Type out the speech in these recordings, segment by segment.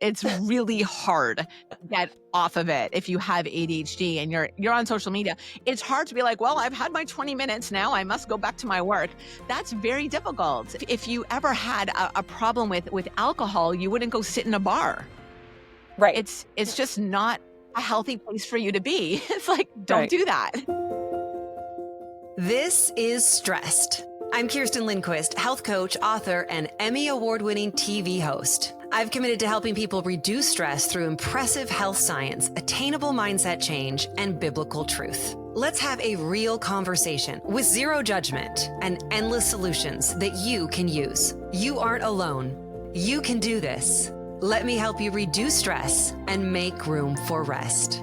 It's really hard to get off of it if you have ADHD and you're on social media. It's hard to be like, well, I've had my 20 minutes now. I must go back to my work. That's very difficult. If you ever had a problem with alcohol, you wouldn't go sit in a bar. Right. It's just not a healthy place for you to be. It's like, don't do that. This is StRest. I'm Kerstin Lindquist, health coach, author, and Emmy award-winning TV host. I've committed to helping people reduce stress through impressive health science, attainable mindset change, and biblical truth. Let's have a real conversation with zero judgment and endless solutions that you can use. You aren't alone. You can do this. Let me help you reduce stress and make room for rest.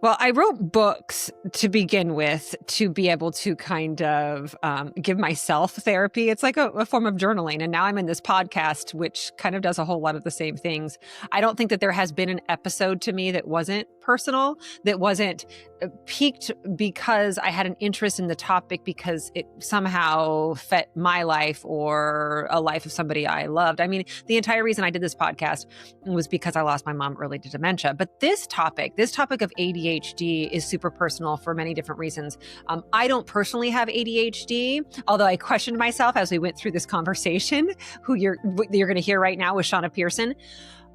Well, I wrote books to begin with to be able to kind of give myself therapy. It's like a form of journaling. And now I'm in this podcast, which kind of does a whole lot of the same things. I don't think that there has been an episode to me that wasn't personal, that wasn't peaked because I had an interest in the topic because it somehow fit my life or a life of somebody I loved. I mean, the entire reason I did this podcast was because I lost my mom early to dementia. But this topic of ADHD is super personal for many different reasons. I don't personally have ADHD, although I questioned myself as we went through this conversation, who you're going to hear right now with Shanna Pearson.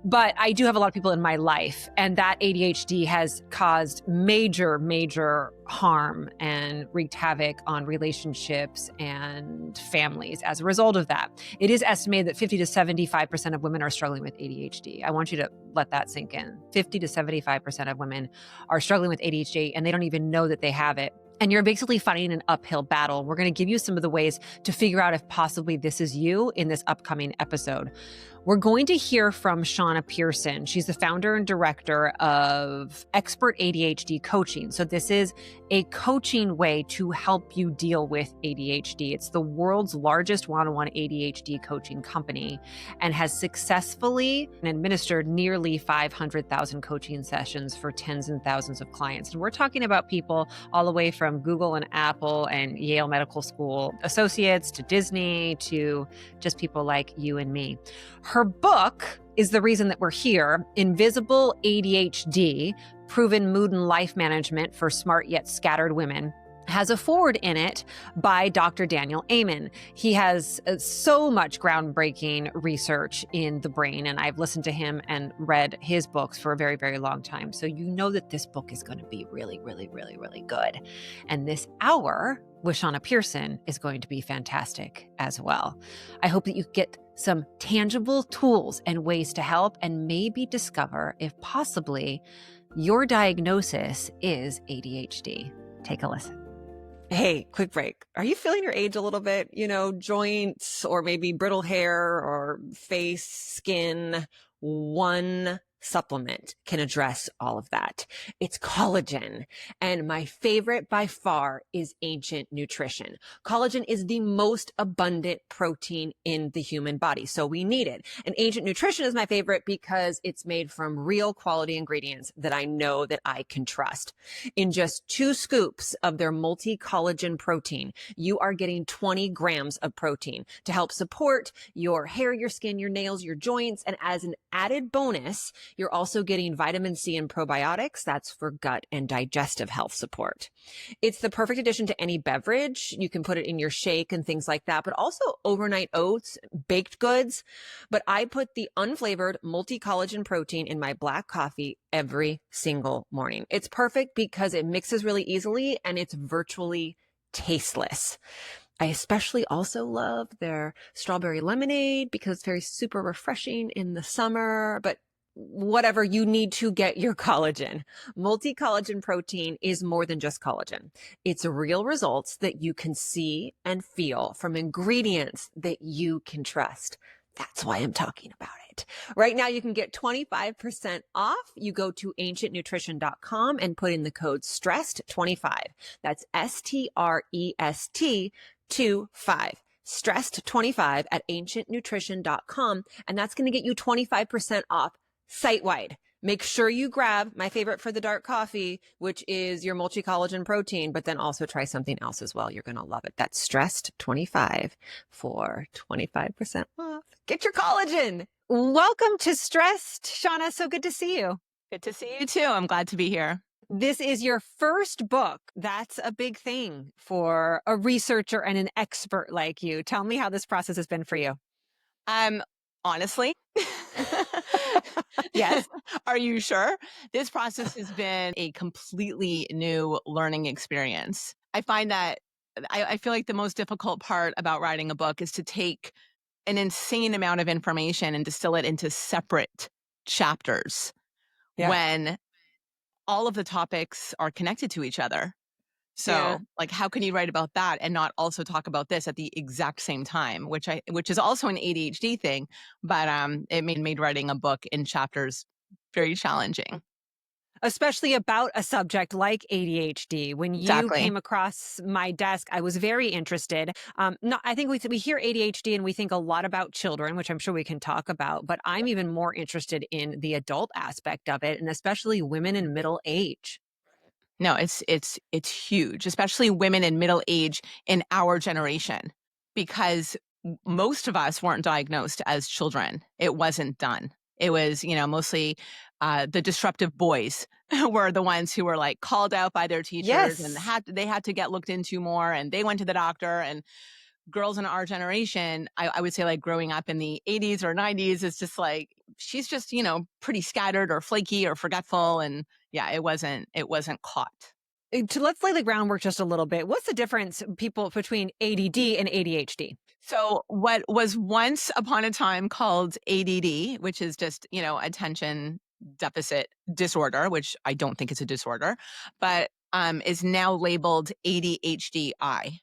But I do have a lot of people in my life, and that ADHD has caused major, major harm and wreaked havoc on relationships and families as a result of that. It is estimated that 50 to 75% of women are struggling with ADHD. I want you to let that sink in. 50 to 75% of women are struggling with ADHD, and they don't even know that they have it. And you're basically fighting an uphill battle. We're going to give you some of the ways to figure out if possibly this is you in this upcoming episode. We're going to hear from Shanna Pearson. She's the founder and director of Expert ADHD Coaching. So this is a coaching way to help you deal with ADHD. It's the world's largest one-on-one ADHD coaching company and has successfully administered nearly 500,000 coaching sessions for tens and thousands of clients. And we're talking about people all the way from Google and Apple and Yale Medical School associates to Disney to just people like you and me. Her book is the reason that we're here, Invisible ADHD, Proven Mood and Life Management for Smart Yet Scattered Women, has a foreword in it by Dr. Daniel Amen. He has so much groundbreaking research in the brain, and I've listened to him and read his books for a very, very long time. So you know that this book is going to be really, really, really, really good. And this hour with Shanna Pearson is going to be fantastic as well. I hope that you get some tangible tools and ways to help and maybe discover if possibly your diagnosis is ADHD. Take a listen. Hey, quick break. Are you feeling your age a little bit? You know, joints or maybe brittle hair or face, skin? One supplement can address all of that. It's collagen. And my favorite by far is Ancient Nutrition. Collagen is the most abundant protein in the human body, so we need it. And Ancient Nutrition is my favorite because it's made from real quality ingredients that I know that I can trust. In just 2 scoops of their multi-collagen protein, you are getting 20 grams of protein to help support your hair, your skin, your nails, your joints. And as an added bonus, you're also getting vitamin C and probiotics. That's for gut and digestive health support. It's the perfect addition to any beverage. You can put it in your shake and things like that, but also overnight oats, baked goods. But I put the unflavored multi-collagen protein in my black coffee every single morning. It's perfect because it mixes really easily and it's virtually tasteless. I especially also love their strawberry lemonade because it's very super refreshing in the summer, but whatever, you need to get your collagen. Multi-collagen protein is more than just collagen. It's real results that you can see and feel from ingredients that you can trust. That's why I'm talking about it. Right now, you can get 25% off. You go to ancientnutrition.com and put in the code STREST25. That's STREST 25. STREST25 at ancientnutrition.com. And that's going to get you 25% off site-wide, Make sure you grab my favorite for the dark coffee, which is your multi-collagen protein, but then also try something else as well. You're going to love it. That's StRest 25 for 25% off. Get your collagen. Welcome to StRest, Shanna. So good to see you. Good to see you too. I'm glad to be here. This is your first book. That's a big thing for a researcher and an expert like you. Tell me how this process has been for you. Honestly, Yes. Are you sure? This process has been a completely new learning experience. I find that I feel like the most difficult part about writing a book is to take an insane amount of information and distill it into separate chapters Yeah. when all of the topics are connected to each other. So, Yeah. like, how can you write about that and not also talk about this at the exact same time, which is also an ADHD thing, but it made writing a book in chapters very challenging. Especially about a subject like ADHD. When you Exactly. came across my desk, I was very interested. No, I think we hear ADHD and we think a lot about children, which I'm sure we can talk about, but I'm even more interested in the adult aspect of it, and especially women in middle age. No, it's huge, especially women in middle age in our generation, because most of us weren't diagnosed as children. It wasn't done. It was, mostly the disruptive boys were the ones who were like called out by their teachers and Yes. they had to get looked into more, and they went to the doctor. And girls in our generation, I would say, like, growing up in the 80s or 90s, is just like, she's just, pretty scattered or flaky or forgetful. And yeah, it wasn't caught. Let's lay the groundwork just a little bit. What's the difference, people, between ADD and ADHD? So what was once upon a time called ADD, which is just, attention deficit disorder, which I don't think is a disorder, but is now labeled ADHD-I,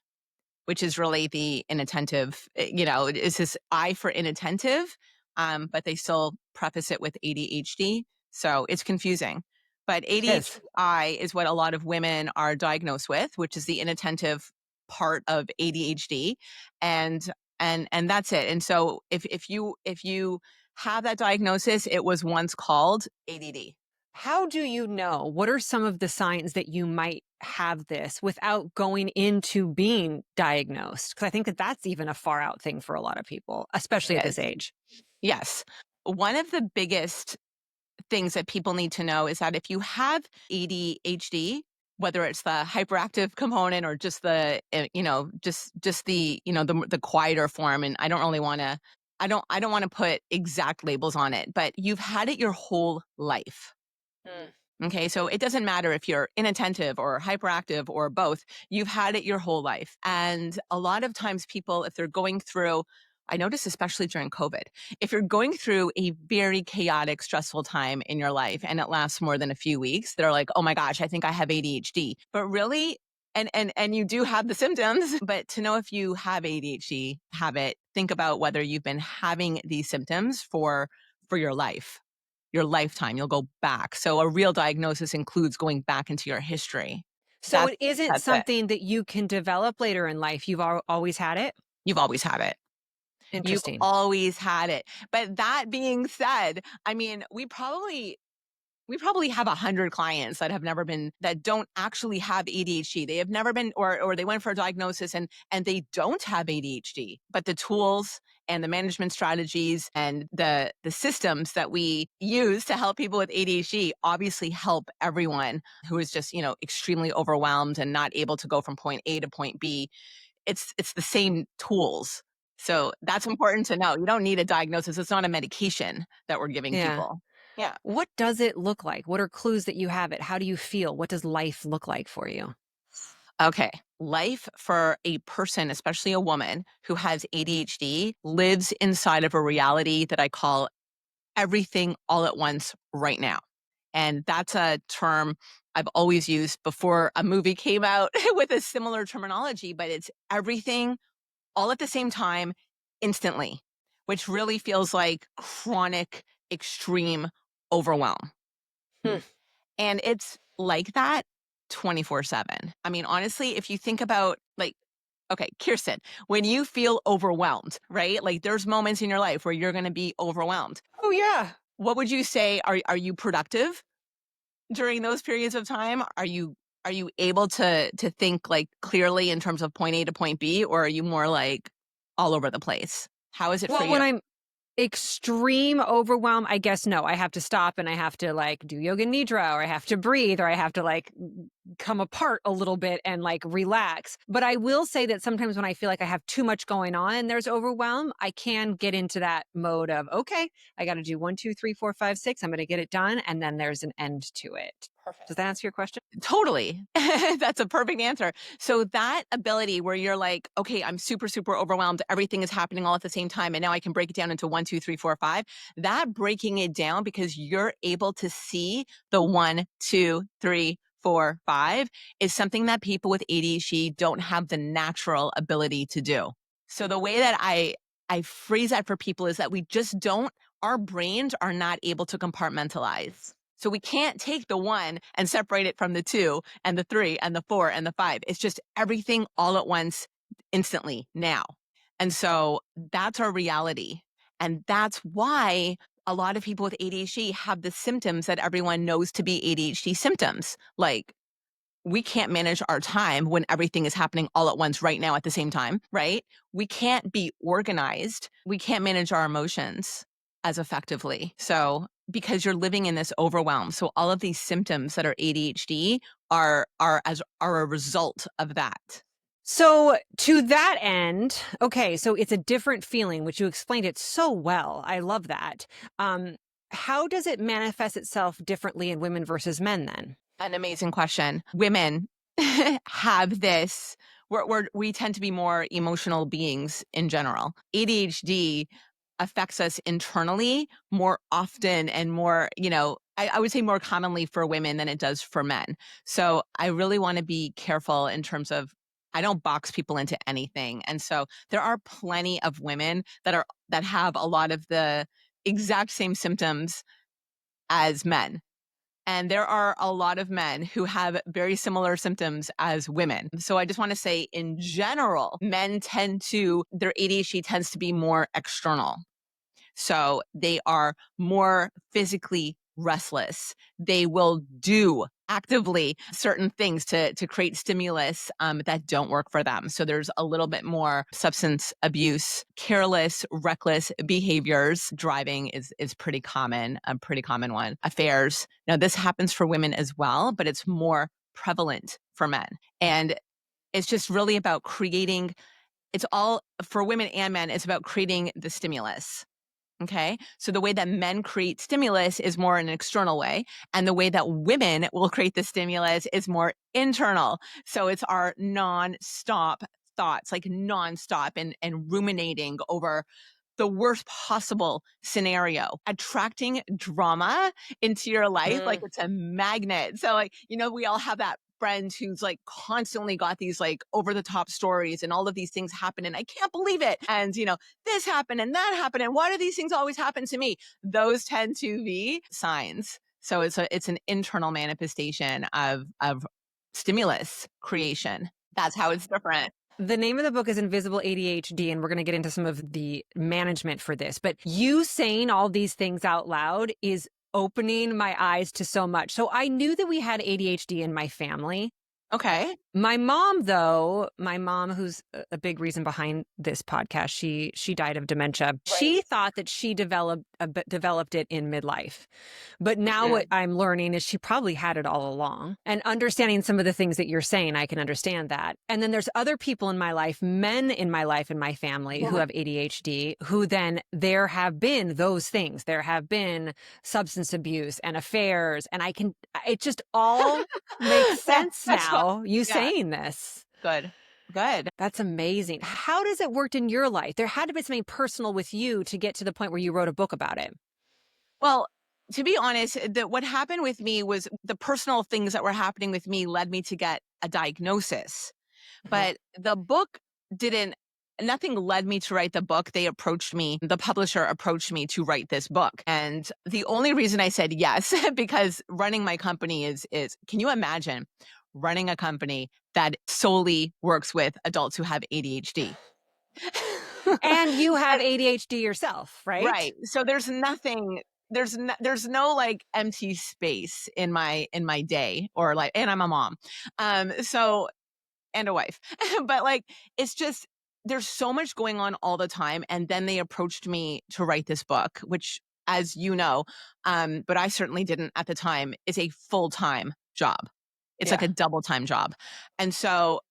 which is really the inattentive, it's this I for inattentive, but they still preface it with ADHD. So it's confusing. But Yes. ADHD-I is what a lot of women are diagnosed with, which is the inattentive part of ADHD. And and that's it. And so if you have that diagnosis, it was once called ADD. How do you know? What are some of the signs that you might have this without going into being diagnosed? Because I think that that's even a far out thing for a lot of people, especially at It this is. age. Yes. One of the biggest things that people need to know is that if you have ADHD, whether it's the hyperactive component or just the just the the quieter form, and I don't want to put exact labels on it, but you've had it your whole life. Mm. Okay, so it doesn't matter if you're inattentive or hyperactive or both, you've had it your whole life. And a lot of times, people, if they're going through, I notice especially during COVID, if you're going through a very chaotic, stressful time in your life and it lasts more than a few weeks, they're like, oh my gosh, I think I have ADHD. But really, and you do have the symptoms, but to know if you have ADHD, think about whether you've been having these symptoms for your lifetime. You'll go back. So a real diagnosis includes going back into your history. So That's it isn't that's it. something that you can develop later in life. You've always had it. You've always had it. You've Interesting. always had it. But that being said, I mean, we probably have 100 clients that don't actually have ADHD. They have never been, or they went for a diagnosis and they don't have ADHD. But the tools and the management strategies and the systems that we use to help people with ADHD obviously help everyone who is just, extremely overwhelmed and not able to go from point A to point B. It's the same tools. So that's important to know. You don't need a diagnosis. It's not a medication that we're giving Yeah. people. Yeah. What does it look like? What are clues that you have it? How do you feel? What does life look like for you? Okay. Life for a person, especially a woman who has ADHD, lives inside of a reality that I call everything all at once right now. And that's a term I've always used before a movie came out with a similar terminology, but it's everything all at the same time, instantly, which really feels like chronic, extreme overwhelm. Hmm. And it's like that 24/7. I mean, honestly, if you think about, like, okay, Kerstin, when you feel overwhelmed, right? Like, there's moments in your life where you're going to be overwhelmed. Oh, yeah. What would you say? Are you productive during those periods of time? Are you able to think like clearly in terms of point A to point B, or are you more like all over the place? How is it for Well, you? when I'm extreme overwhelm, I guess no, I have to stop and I have to like do yoga nidra, or I have to breathe, or I have to like come apart a little bit and like relax. But I will say that sometimes when I feel like I have too much going on and there's overwhelm, I can get into that mode of, okay, I got to do 1, 2, 3, 4, 5, 6. I'm going to get it done. And then there's an end to it. Does that answer your question? Totally. That's a perfect answer. So that ability where you're like, okay, I'm super, super overwhelmed. Everything is happening all at the same time. And now I can break it down into 1, 2, 3, 4, 5. That breaking it down because you're able to see the 1, 2, 3, 4, 5 is something that people with ADHD don't have the natural ability to do. So the way that I phrase that for people is that we just don't, our brains are not able to compartmentalize. So we can't take the 1 and separate it from the 2 and the 3 and the 4 and the 5. It's just everything all at once, instantly, now. And so that's our reality. And that's why a lot of people with ADHD have the symptoms that everyone knows to be ADHD symptoms. Like, we can't manage our time when everything is happening all at once right now at the same time, right? We can't be organized. We can't manage our emotions as effectively. So, because you're living in this overwhelm. So all of these symptoms that are ADHD are a result of that. So to that end, okay, so it's a different feeling, which you explained it so well. I love that. How does it manifest itself differently in women versus men then? An amazing question. Women have this, we tend to be more emotional beings in general. ADHD affects us internally more often and more, I would say more commonly for women than it does for men. So I really want to be careful in terms of, I don't box people into anything. And so there are plenty of women that have a lot of the exact same symptoms as men. And there are a lot of men who have very similar symptoms as women. So I just want to say, in general, their ADHD tends to be more external. So they are more physically restless. They will do actively certain things to create stimulus that don't work for them. So there's a little bit more substance abuse, careless, reckless behaviors. Driving is pretty common, a pretty common one. Affairs. Now this happens for women as well, but it's more prevalent for men. And it's just really about creating, it's all for women and men, it's about creating the stimulus. Okay. So the way that men create stimulus is more in an external way. And the way that women will create the stimulus is more internal. So it's our non-stop thoughts, like non-stop and ruminating over the worst possible scenario, attracting drama into your life like it's a magnet. So like, we all have that friend who's like constantly got these like over the top stories and all of these things happen and I can't believe it. And this happened and that happened and why do these things always happen to me? Those tend to be signs. So it's an internal manifestation of stimulus creation. That's how it's different. The name of the book is Invisible ADHD, and we're going to get into some of the management for this. But you saying all these things out loud is opening my eyes to so much. So I knew that we had ADHD in my family. Okay. My mom, though, who's a big reason behind this podcast, she died of dementia. Right. She thought that she developed it in midlife. But now what I'm learning is she probably had it all along. And understanding some of the things that you're saying, I can understand that. And then there's other people in my life, men in my life, in my family who have ADHD, who then there have been those things. There have been substance abuse and affairs. And it just all makes sense now. Saying this. Good. That's amazing. How does it work in your life? There had to be something personal with you to get to the point where you wrote a book about it. Well, to be honest, what happened with me was the personal things that were happening with me led me to get a diagnosis. But the book nothing led me to write the book. The publisher approached me to write this book. And the only reason I said yes, because running my company is, can you imagine running a company that solely works with adults who have ADHD? And you have ADHD yourself, right? Right. So there's nothing there's no like empty space in my day, or like, and I'm a mom. So, and a wife. But like, it's just, there's so much going on all the time. And then they approached me to write this book, which, as you know, but I certainly didn't at the time, is a full-time job. It's like Yeah. a double time job. And so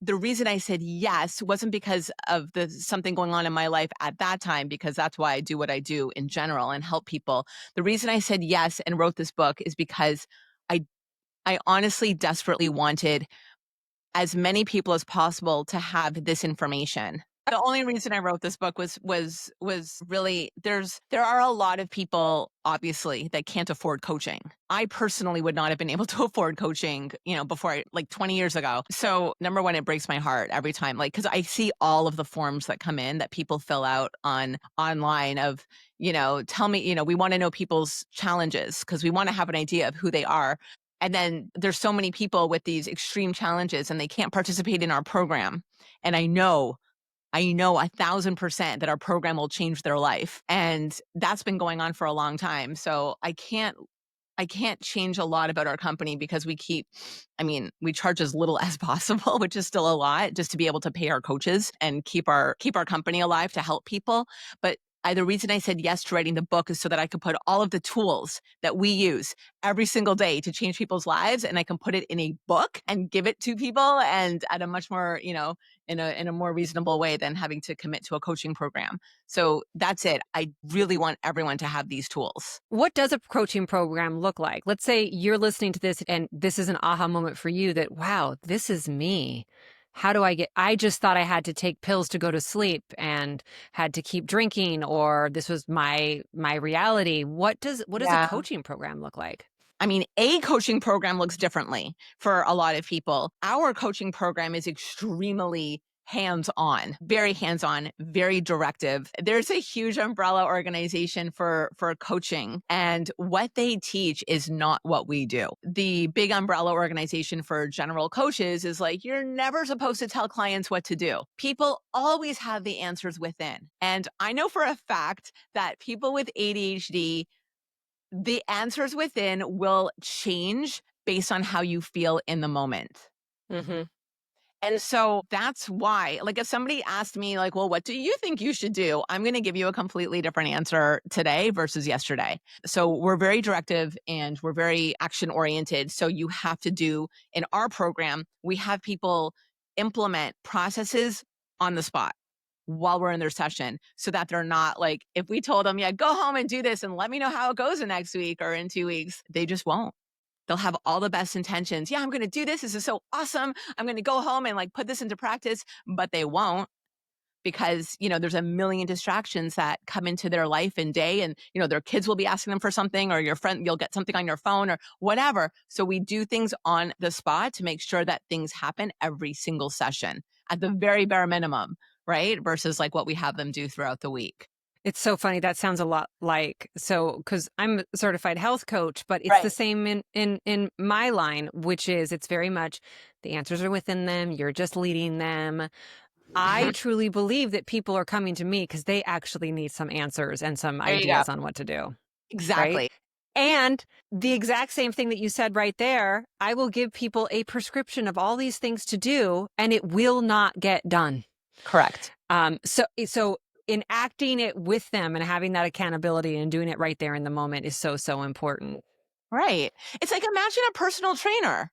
the reason I said yes wasn't because of the something going on in my life at that time, because that's why I do what I do in general and help people. The reason I said yes and wrote this book is because I I honestly desperately wanted as many people as possible to have this information. The only reason I wrote this book was really, there are a lot of people obviously that can't afford coaching. I personally would not have been able to afford coaching, before like 20 years ago. So number one, it breaks my heart every time, like, because I see all of the forms that come in that people fill out online of, tell me, we want to know people's challenges because we want to have an idea of who they are. And then there's so many people with these extreme challenges and they can't participate in our program. And I know 1,000% that our program will change their life. And that's been going on for a long time. So I can't change a lot about our company because we charge as little as possible, which is still a lot, just to be able to pay our coaches and keep our company alive to help people. But the reason I said yes to writing the book is so that I could put all of the tools that we use every single day to change people's lives, and I can put it in a book and give it to people, and at a much more, in a more reasonable way than having to commit to a coaching program. So that's it. I really want everyone to have these tools. What does a coaching program look like? Let's say you're listening to this and this is an aha moment for you that, wow, this is me. How do I just thought I had to take pills to go to sleep and had to keep drinking, or this was my reality. What does a Yeah. coaching program look like? A coaching program looks differently for a lot of people. Our coaching program is extremely hands-on, very directive. There's a huge umbrella organization for coaching, and what they teach is not what we do. The big umbrella organization for general coaches is like, you're never supposed to tell clients what to do. People always have the answers within. And I know for a fact that people with ADHD, the answers within will change based on how you feel in the moment. Mm-hmm. And so that's why, like, if somebody asked me, like, well, what do you think you should do? I'm going to give you a completely different answer today versus yesterday. So we're very directive and we're very action oriented. So you have to do, in our program, we have people implement processes on the spot while we're in their session, so that they're not like, if we told them, yeah, go home and do this and let me know how it goes the next week or in 2 weeks, they just won't. They'll have all the best intentions. Yeah, I'm going to do this. This is so awesome. I'm going to go home and like put this into practice, but they won't, because, there's a million distractions that come into their life and day. And, their kids will be asking them for something, or your friend, you'll get something on your phone or whatever. So we do things on the spot to make sure that things happen every single session at the very bare minimum, right? Versus like what we have them do throughout the week. It's so funny. That sounds a lot like, because I'm a certified health coach, but it's the Right. same in my line, which is it's very much the answers are within them. You're just leading them. I truly believe that people are coming to me because they actually need some answers and some There you go. ideas on what to do. Right. Exactly. And the exact same thing that you said right there, I will give people a prescription of all these things to do, and it will not get done. Correct. So enacting it with them and having that accountability and doing it right there in the moment is so, so important. Right. It's like, imagine a personal trainer.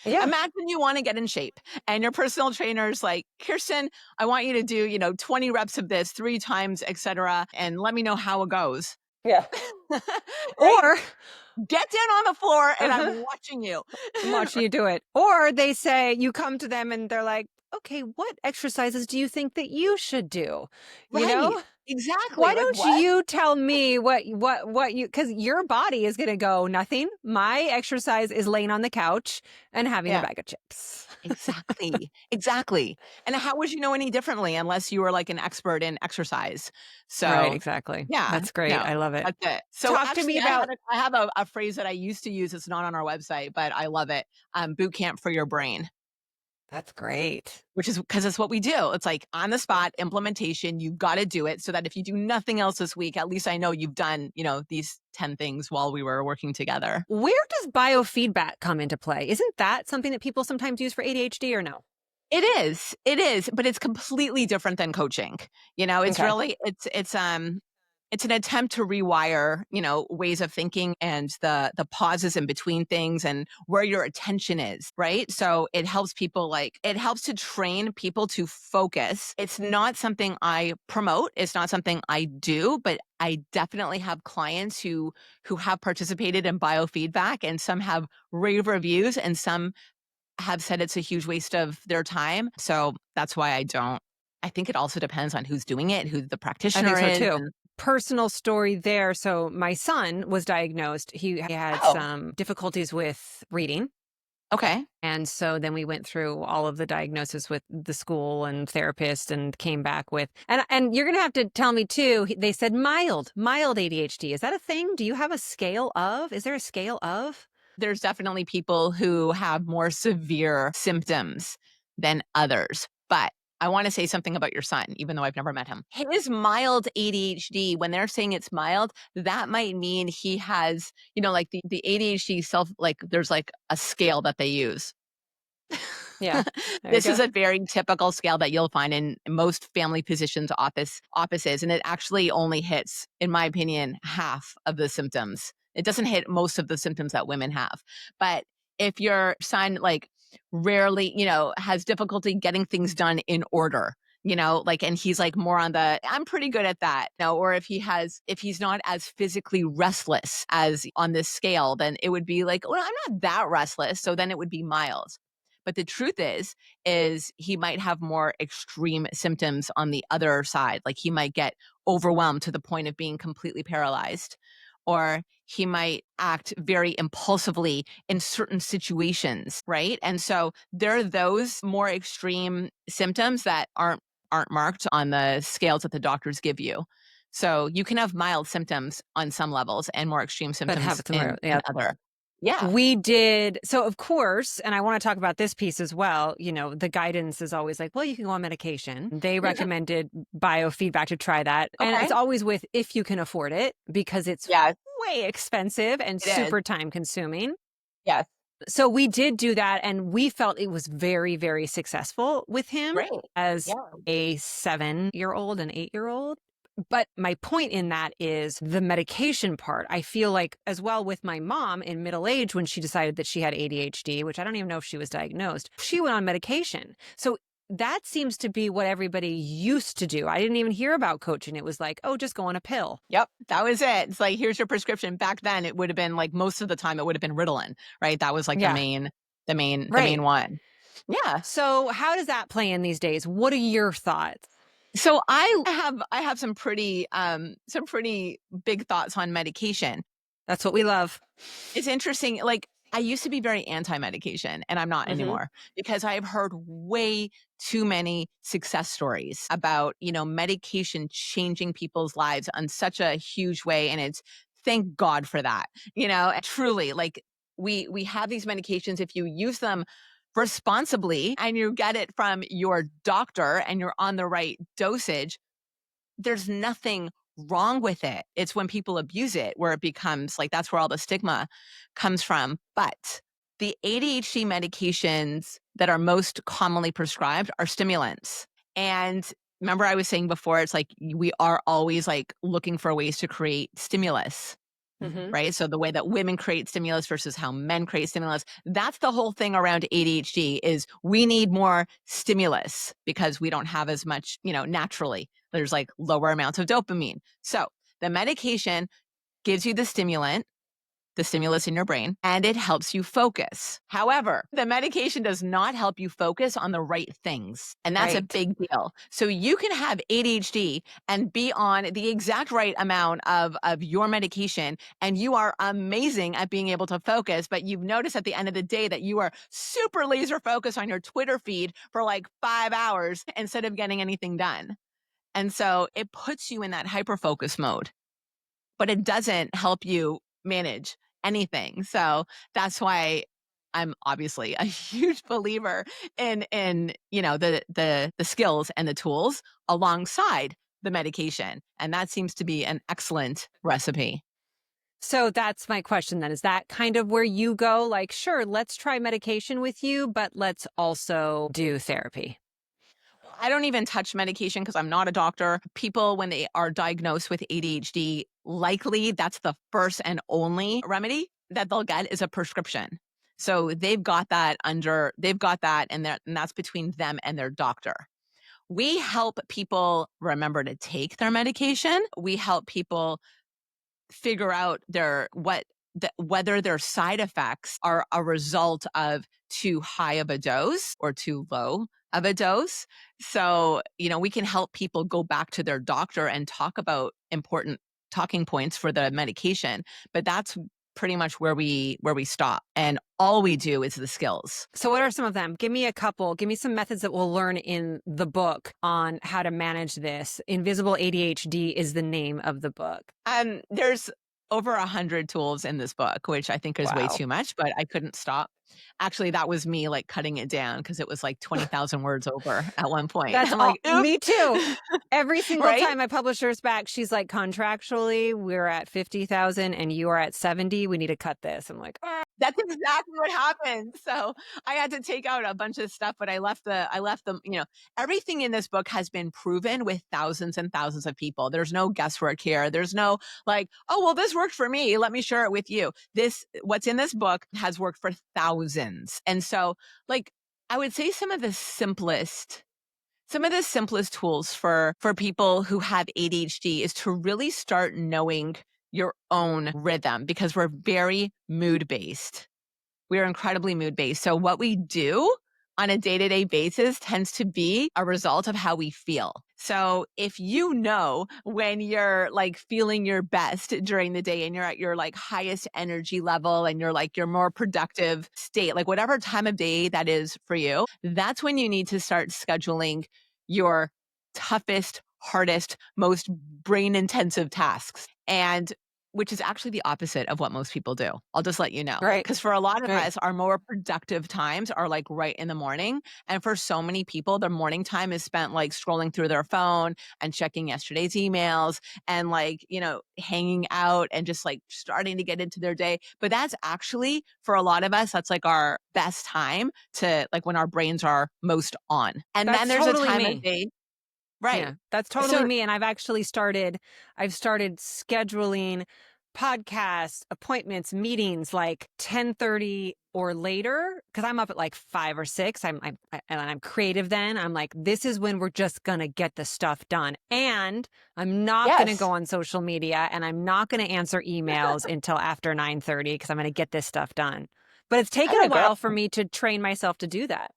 Yeah. Imagine you want to get in shape and your personal trainer's like, Kirsten, I want you to do, 20 reps of this 3 times, etc. And let me know how it goes. Yeah. Right? Or Get down on the floor and I'm watching you. I'm watching you do it. Or they say, you come to them and they're like, okay, what exercises do you think that you should do? You know? Right. Exactly. Why Like, don't what? you tell me what you, because your body is going to go, nothing. My exercise is laying on the couch and having a Yeah. bag of chips. Exactly. Exactly. And how would you know any differently unless you were like an expert in exercise? So Right, exactly. yeah, That's great. no, I love it. that's it. So Talk to actually, me about I have a phrase that I used to use. It's not on our website, but I love it. Boot camp for your brain. That's great. which is because it's what we do. It's like on the spot implementation. You've got to do it so that if you do nothing else this week, at least I know you've done, these 10 things while we were working together. Where does biofeedback come into play? Isn't that something that people sometimes use for ADHD or no? It is, but it's completely different than coaching. It's Okay. really, it's an attempt to rewire, ways of thinking and the pauses in between things and where your attention is, right? So it helps people it helps to train people to focus. It's not something I promote. It's not something I do, but I definitely have clients who have participated in biofeedback, and some have rave reviews and some have said it's a huge waste of their time. So that's why I don't. I think it also depends on who's doing it, who the I practitioner think so is. too. Personal story there. So my son was diagnosed. He had Oh, some difficulties with reading. okay. And so then we went through all of the diagnosis with the school and therapist and came back with, and you're going to have to tell me too, they said mild ADHD. Is that a thing? Do you have a scale of, is there a scale of? There's definitely people who have more severe symptoms than others. But I want to say something about your son, even though I've never met him. His mild ADHD, when they're saying it's mild, that might mean he has, like the ADHD there's like a scale that they use. Yeah. There you This is go. a very typical scale that you'll find in most family physicians' offices, and it actually only hits, in my opinion, half of the symptoms. It doesn't hit most of the symptoms that women have. But if your son rarely, has difficulty getting things done in order, and he's like more on I'm pretty good at that. Or if he's not as physically restless as on this scale, then it would be like, well, I'm not that restless. So then it would be mild. But the truth is he might have more extreme symptoms on the other side. Like he might get overwhelmed to the point of being completely paralyzed, or he might act very impulsively in certain situations, right? And so there are those more extreme symptoms that aren't marked on the scales that the doctors give you. So you can have mild symptoms on some levels and more extreme But symptoms have some, in yeah. other. Yeah. We did. So, of course, and I want to talk about this piece as well. The guidance is always like, well, you can go on medication. They recommended biofeedback to try that. And Okay. it's always with if you can afford it because it's Yeah, way expensive and it is. super time consuming. Yes. So we did do that and we felt it was very, very successful with him Great. as Yeah. a 7-year-old and 8-year-old. But my point in that is the medication part. I feel like as well with my mom in middle age, when she decided that she had ADHD, which I don't even know if she was diagnosed, she went on medication. So that seems to be what everybody used to do. I didn't even hear about coaching. It was like, oh, just go on a pill. Yep. That was it. It's like, here's your prescription. Back then it would have been like most of the time it would have been Ritalin, right? That was like Yeah. the main Right. one. Yeah. So how does that play in these days? What are your thoughts? So I have some pretty big thoughts on medication. That's what we love. It's interesting. Like I used to be very anti-medication and I'm not Mm-hmm. anymore because I've heard way too many success stories about, medication changing people's lives on such a huge way. And it's thank God for that. And truly like we have these medications. If you use them responsibly and you get it from your doctor and you're on the right dosage, there's nothing wrong with it. It's when people abuse it where it becomes like that's where all the stigma comes from. But the ADHD medications that are most commonly prescribed are stimulants. And remember, I was saying before, it's like we are always like looking for ways to create stimulus. Mm-hmm. Right. So the way that women create stimulus versus how men create stimulus, that's the whole thing around ADHD is we need more stimulus because we don't have as much, naturally. There's like lower amounts of dopamine. So the medication gives you the stimulus in your brain, and it helps you focus. However, the medication does not help you focus on the right things. And that's a Right. big deal. So you can have ADHD and be on the exact right amount of your medication, and you are amazing at being able to focus. But you've noticed at the end of the day that you are super laser focused on your Twitter feed for like 5 hours instead of getting anything done. And so it puts you in that hyper focus mode, but it doesn't help you manage anything. So that's why I'm obviously a huge believer in the skills and the tools alongside the medication. And that seems to be an excellent recipe. So that's my question then. Is that kind of where you go? Like, sure, let's try medication with you, but let's also do therapy. I don't even touch medication because I'm not a doctor. People, when they are diagnosed with ADHD, likely that's the first and only remedy that they'll get is a prescription. So they've got that, and that's between them and their doctor. We help people remember to take their medication. We help people figure out whether their side effects are a result of too high of a dose or too low of a dose. So, we can help people go back to their doctor and talk about important talking points for the medication, but that's pretty much where we stop. And all we do is the skills. So what are some of them? Give me a couple. Give me some methods that we'll learn in the book on how to manage this. Invisible ADHD is the name of the book. There's over 100 tools in this book, which I think is way Wow. too much, but I couldn't stop. Actually, that was me like cutting it down because it was like 20,000 words over at one point. That's I'm all. like, oops. Me too. Every single Right? time my publisher's back, she's like, contractually, we're at 50,000 and you are at 70. We need to cut this. I'm like, "Ah." That's exactly what happened. So I had to take out a bunch of stuff, but I left them, everything in this book has been proven with thousands and thousands of people. There's no guesswork here. There's no like, oh, well, this worked for me. Let me share it with you. What's in this book has worked for thousands. And so like, I would say some of the simplest tools for people who have ADHD is to really start knowing your own rhythm because we're very mood based. We are incredibly mood based. So what we do on a day-to-day basis tends to be a result of how we feel. So if you know when you're like feeling your best during the day and you're at your like highest energy level and you're like your more productive state, like whatever time of day that is for you, that's when you need to start scheduling your toughest, hardest, most brain intensive tasks. And which is actually the opposite of what most people do. I'll just let you know. Right. Because for a lot of Right. us, our more productive times are like right in the morning. And for so many people, their morning time is spent like scrolling through their phone and checking yesterday's emails and like, hanging out and just like starting to get into their day. But that's actually, for a lot of us, that's like our best time to like when our brains are most on. And That's then there's a totally time of me. day. Right. Yeah, that's totally So me. And I've started scheduling podcasts, appointments, meetings like 10:30 or later because I'm up at like 5 or 6. And I'm creative then. I'm like, this is when we're just going to get the stuff done. And I'm not going to go yes. on social media and I'm not going to answer emails until after 9:30 because I'm going to get this stuff done. But it's taken I'm a a girl. while for me to train myself to do that.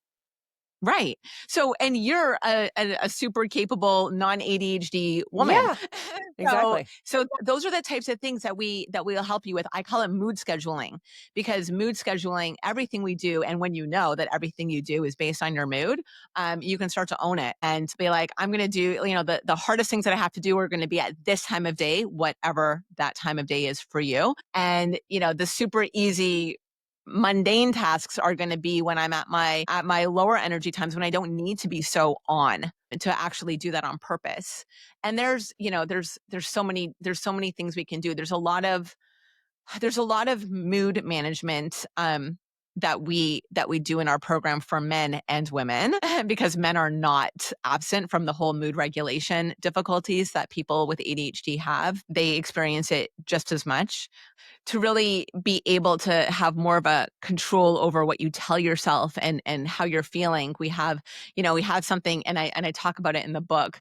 Right. So, and you're a super capable non-ADHD woman. Yeah, So, exactly. those are the types of things that we'll help you with. I call it mood scheduling because mood scheduling, everything we do, and when you know that everything you do is based on your mood, you can start to own it and be like, I'm going to do, the hardest things that I have to do are going to be at this time of day, whatever that time of day is for you. And, the super easy mundane tasks are going to be when I'm at my lower energy times when I don't need to be so on to actually do that on purpose. And there's so many things we can do. There's a lot of mood management that we do in our program for men and women because men are not absent from the whole mood regulation difficulties that people with ADHD have. They experience it just as much. To really be able to have more of a control over what you tell yourself and how you're feeling. We have something, and I talk about it in the book,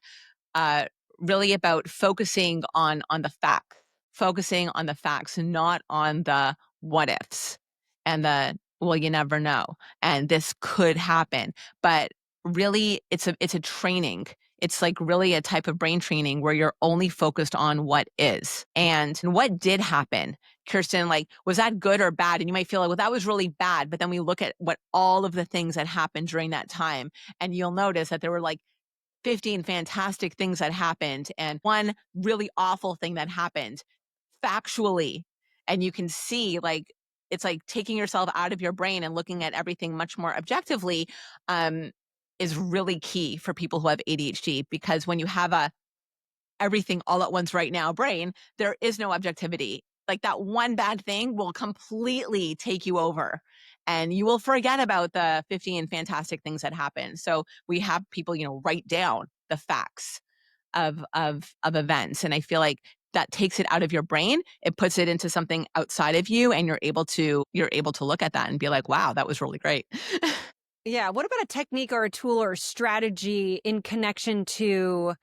uh, really about focusing on the facts, not on the what ifs and the, well, you never know. And this could happen. But really it's a training. It's like really a type of brain training where you're only focused on what is and what did happen. Kerstin, like, was that good or bad? And you might feel like, well, that was really bad. But then we look at what all of the things that happened during that time, and you'll notice that there were like 15 fantastic things that happened and one really awful thing that happened factually. And you can see like it's like taking yourself out of your brain and looking at everything much more objectively is really key for people who have ADHD, because when you have a everything all at once right now brain, there is no objectivity. Like that one bad thing will completely take you over and you will forget about the 50 and fantastic things that happen. So we have people, write down the facts of events. And I feel like that takes it out of your brain. It puts it into something outside of you, and you're able to look at that and be like, wow, that was really great. Yeah. What about a technique or a tool or strategy in connection to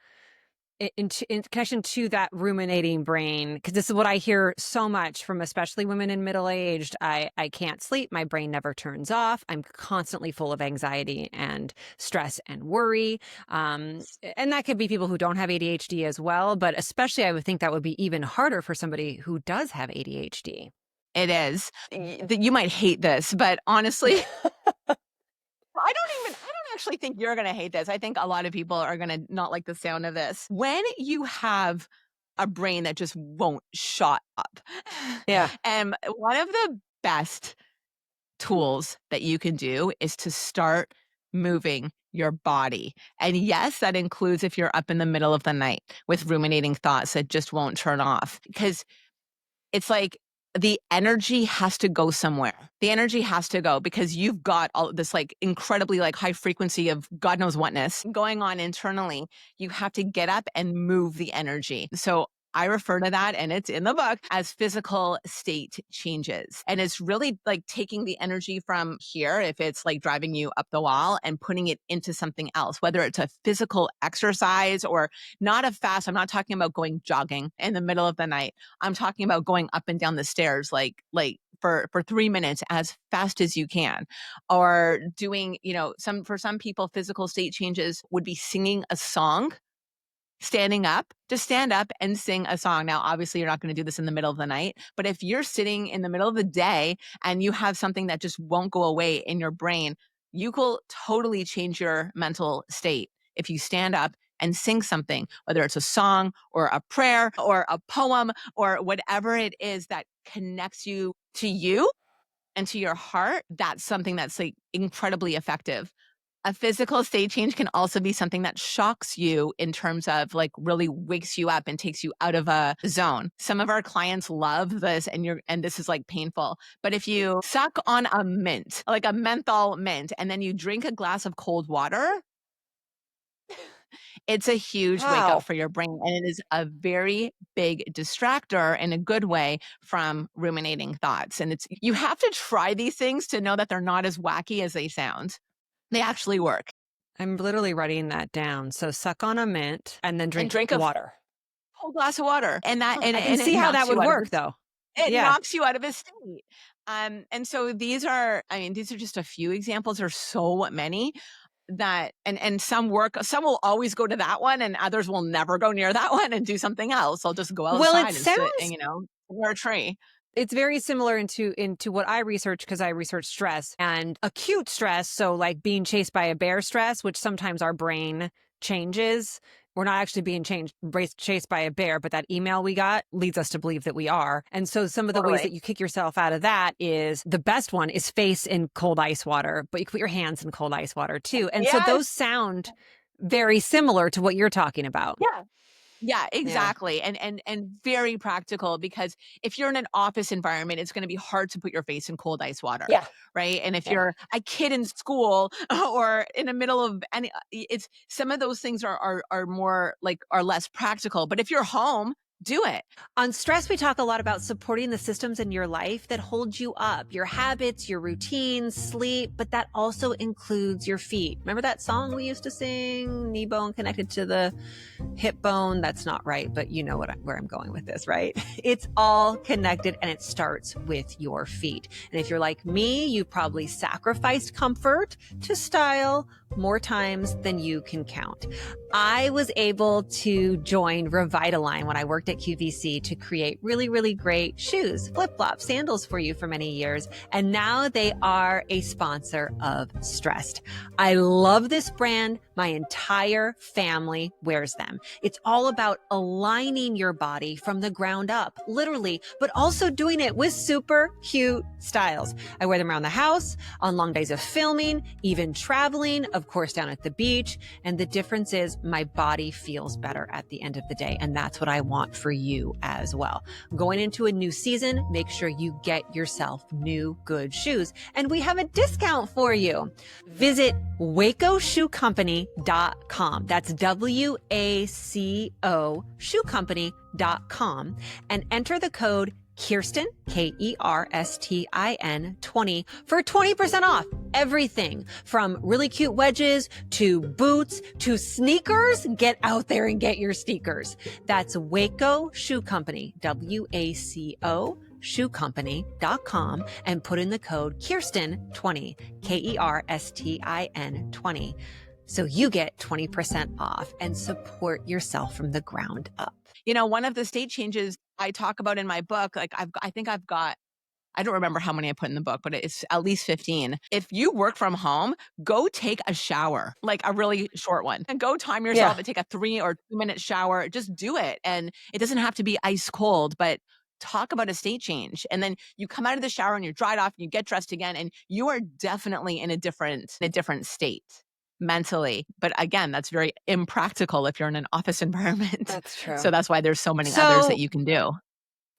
in connection to that ruminating brain? Because this is what I hear so much from especially women in middle-aged. I can't sleep. My brain never turns off. I'm constantly full of anxiety and stress and worry. And that could be people who don't have ADHD as well. But especially I would think that would be even harder for somebody who does have ADHD. It is. You might hate this, but honestly, I don't actually think you're going to hate this. I think a lot of people are going to not like the sound of this. When you have a brain that just won't shut up. Yeah. And one of the best tools that you can do is to start moving your body. And yes, that includes if you're up in the middle of the night with ruminating thoughts that just won't turn off, because it's like the energy has to go somewhere. The energy has to go because you've got all this like incredibly like high frequency of God knows whatness going on internally. You have to get up and move the energy. So I refer to that, and it's in the book, as physical state changes. And it's really like taking the energy from here, if it's like driving you up the wall, and putting it into something else, whether it's a physical exercise or not a fast. I'm not talking about going jogging in the middle of the night. I'm talking about going up and down the stairs like for 3 minutes as fast as you can, or doing, for some people, physical state changes would be singing a song. Standing up, just stand up and sing a song. Now, obviously, you're not going to do this in the middle of the night, but if you're sitting in the middle of the day and you have something that just won't go away in your brain, you will totally change your mental state if you stand up and sing something, whether it's a song or a prayer or a poem or whatever it is that connects you and to your heart. That's something that's like incredibly effective. A physical state change can also be something that shocks you in terms of like really wakes you up and takes you out of a zone. Some of our clients love this, and this is like painful. But if you suck on a mint, like a menthol mint, and then you drink a glass of cold water, it's a huge wake up for your brain. And it is a very big distractor in a good way from ruminating thoughts. And you have to try these things to know that they're not as wacky as they sound. They actually work. I'm literally writing that down. So suck on a mint and then drink water. A whole glass of water. And that, I can see how that would work though. It knocks you out of a state. And so these are just a few examples. There's so many that, and some work, some will always go to that one, and others will never go near that one and do something else. They'll just go outside and sit, near a tree. It's very similar into what I research, because I research stress and acute stress. So like being chased by a bear stress, which sometimes our brain changes. We're not actually being chased by a bear, but that email we got leads us to believe that we are. And so some of the ways that you kick yourself out of that is, the best one is face in cold ice water, but you can put your hands in cold ice water too. And so those sound very similar to what you're talking about. Yeah, exactly. Yeah. And very practical, because if you're in an office environment, it's going to be hard to put your face in cold ice water. Yeah. Right. And if you're a kid in school or in the middle of some of those things are more like, are less practical. But if you're home, do it. On StRest, we talk a lot about supporting the systems in your life that hold you up, your habits, your routines, sleep, but that also includes your feet. Remember that song we used to sing, knee bone connected to the hip bone? That's not right, but you know where I'm going with this, right? It's all connected, and it starts with your feet. And if you're like me, you probably sacrificed comfort to style more times than you can count. I was able to join Revitalign when I worked at QVC to create really, really great shoes, flip-flops, sandals for you for many years. And now they are a sponsor of StRest. I love this brand. My entire family wears them. It's all about aligning your body from the ground up, literally, but also doing it with super cute styles. I wear them around the house, on long days of filming, even traveling, of course, down at the beach. And the difference is my body feels better at the end of the day. And that's what I want for you as well. Going into a new season, make sure you get yourself new, good shoes. And we have a discount for you. Visit wacoshoecompany.com. That's WACO shoecompany.com and enter the code Kerstin, Kerstin 20 for 20% off everything from really cute wedges to boots to sneakers. Get out there and get your sneakers. That's Waco Shoe Company, WACO shoecompany.com and put in the code Kerstin 20, Kerstin 20. So you get 20% off and support yourself from the ground up. You know, one of the state changes I talk about in my book, like I think I've got, I don't remember how many I put in the book, but it's at least 15. If you work from home, go take a shower, like a really short one, and go time yourself and take a 3 or 2 minute shower. Just do it. And it doesn't have to be ice cold, but talk about a state change. And then you come out of the shower and you're dried off and you get dressed again, and you are definitely in a different state mentally. But again, that's very impractical if you're in an office environment. That's true. So that's why there's so many others that you can do.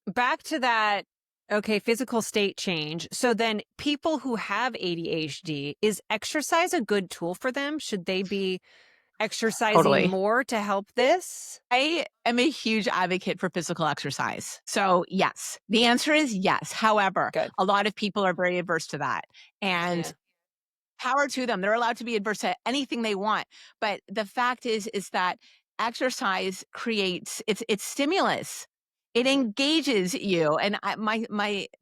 Back to that, okay, physical state change. So then people who have ADHD, is exercise a good tool for them? Should they be exercising more to help this? I am a huge advocate for physical exercise. So yes, the answer is yes. However, a lot of people are very adverse to that. And power to them. They're allowed to be adverse to anything they want. But the fact is that exercise creates, it's stimulus. It engages you. And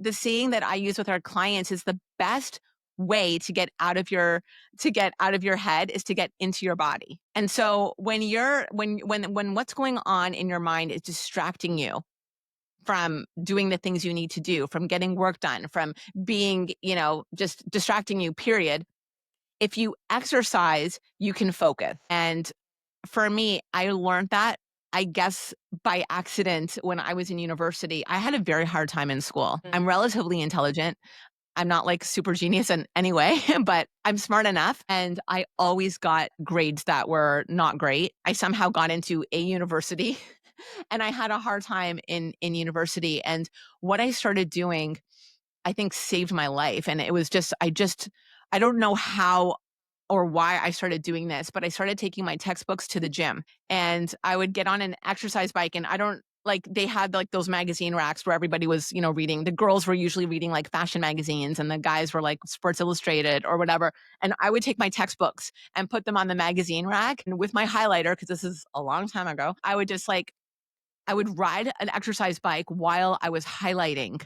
the saying that I use with our clients is the best way to get out of your head is to get into your body. And so when what's going on in your mind is distracting you from doing the things you need to do, from getting work done, from being, just distracting you, period. If you exercise, you can focus. And for me, I learned that, I guess, by accident when I was in university. I had a very hard time in school. I'm relatively intelligent. I'm not like super genius in any way, but I'm smart enough. And I always got grades that were not great. I somehow got into a university and I had a hard time in university. And what I started doing, I think, saved my life. And it was I don't know how or why I started doing this, but I started taking my textbooks to the gym and I would get on an exercise bike, and they had like those magazine racks where everybody was, reading. The girls were usually reading like fashion magazines and the guys were like Sports Illustrated or whatever. And I would take my textbooks and put them on the magazine rack, and with my highlighter, because this is a long time ago, I would ride an exercise bike while I was highlighting